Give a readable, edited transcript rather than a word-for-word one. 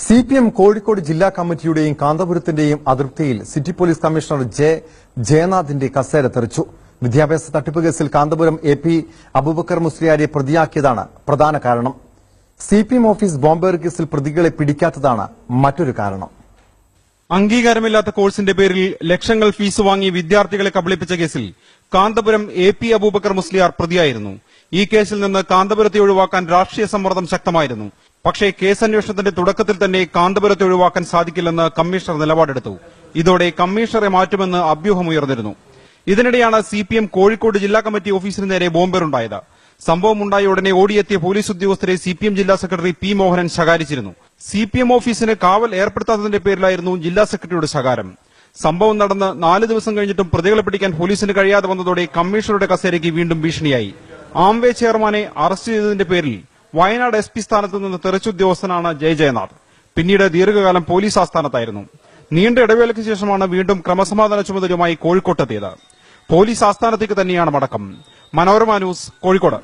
CPM Kozhikode ജില്ലാ കമ്മിറ്റിയുടെയും കാന്തപുരത്തിന്റെയും അതിർത്തിയിൽ city police commissioner ജയനാഥിന്റെ കസേര തെറിച്ചു. വിദ്യാഭ്യാസ തട്ടിപ്പ് കേസിൽ കാന്തപുരം AP അബൂബക്കർ മുസ്ലിയാരെ പ്രതിയാക്കിയതാണ് പ്രധാന കാരണം. CPM ഓഫീസ് ബോംബേർ കേസിൽ പ്രതികളെ പിടിക്കാത്തതാണ് മറ്റൊരു കാരണം. അംഗീകാരമില്ലാത്ത കോഴ്സിന്റെ പേരിൽ ലക്ഷങ്ങൾ ഫീസ് വാങ്ങി വിദ്യാർത്ഥികളെ കബളിപ്പിച്ച കേസിൽ കാന്തപുരം AP അബൂബക്കർ മുസ്ലിയാർ പ്രതിയായിരുന്നു. ഈ കേസിൽ നിന്ന് കാന്തപുരത്തെ ഒഴിവാക്കാൻ രാഷ്ട്രീയ സമ്മർദ്ദം ശക്തമായിരുന്നു. പക്ഷേ കേസന്വേഷണത്തിന്റെ തുടക്കത്തിൽ തന്നെ കാന്തപുരത്തെ ഒഴിവാക്കാൻ സാധിക്കില്ലെന്ന് കമ്മീഷണർ നിലപാടെടുത്തു. ഇതോടെ കമ്മീഷണറെ മാറ്റുമെന്ന് അഭ്യൂഹമുയർന്നിരുന്നു. ഇതിനിടെയാണ് CPM കോഴിക്കോട് ജില്ലാ കമ്മിറ്റി ഓഫീസിന് നേരെ ബോംബേറുണ്ടായത്. സംഭവമുണ്ടായ ഉടനെ ഓടിയെത്തിയ പോലീസ് ഉദ്യോഗസ്ഥരെ CPM ജില്ലാ സെക്രട്ടറി P മോഹനൻ ശകാരിച്ചിരുന്നു. CPM ഓഫീസിന് കാവൽ ഏർപ്പെടുത്താത്തതിന്റെ പേരിലായിരുന്നു ജില്ലാ സെക്രട്ടറിയുടെ ശകാരം. സംഭവം നടന്ന് 4 ദിവസം കഴിഞ്ഞിട്ടും പ്രതികളെ പിടിക്കാൻ പോലീസിന് കഴിയാതെ വന്നതോടെ കമ്മീഷണറുടെ കസേരയ്ക്ക് വീണ്ടും ഭീഷണിയായി. ആംവേ ചെയർമാനെ അറസ്റ്റ് ചെയ്തതിന്റെ പേരിൽ വയനാട് SP സ്ഥാനത്ത് നിന്ന് തെറിച്ച ഉദ്യോഗസ്ഥനാണ് ജയനാഥ്. പിന്നീട് ദീർഘകാലം പോലീസ് ആസ്ഥാനത്തായിരുന്നു. നീണ്ട ഇടവേളയ്ക്ക് ശേഷമാണ് വീണ്ടും ക്രമസമാധാന ചുമതലയുമായി കോഴിക്കോട്ടെത്തിയത്. പോലീസ് ആസ്ഥാനത്തേക്ക് തന്നെയാണ് മടക്കം. മനോരമ ന്യൂസ്, കോഴിക്കോട്.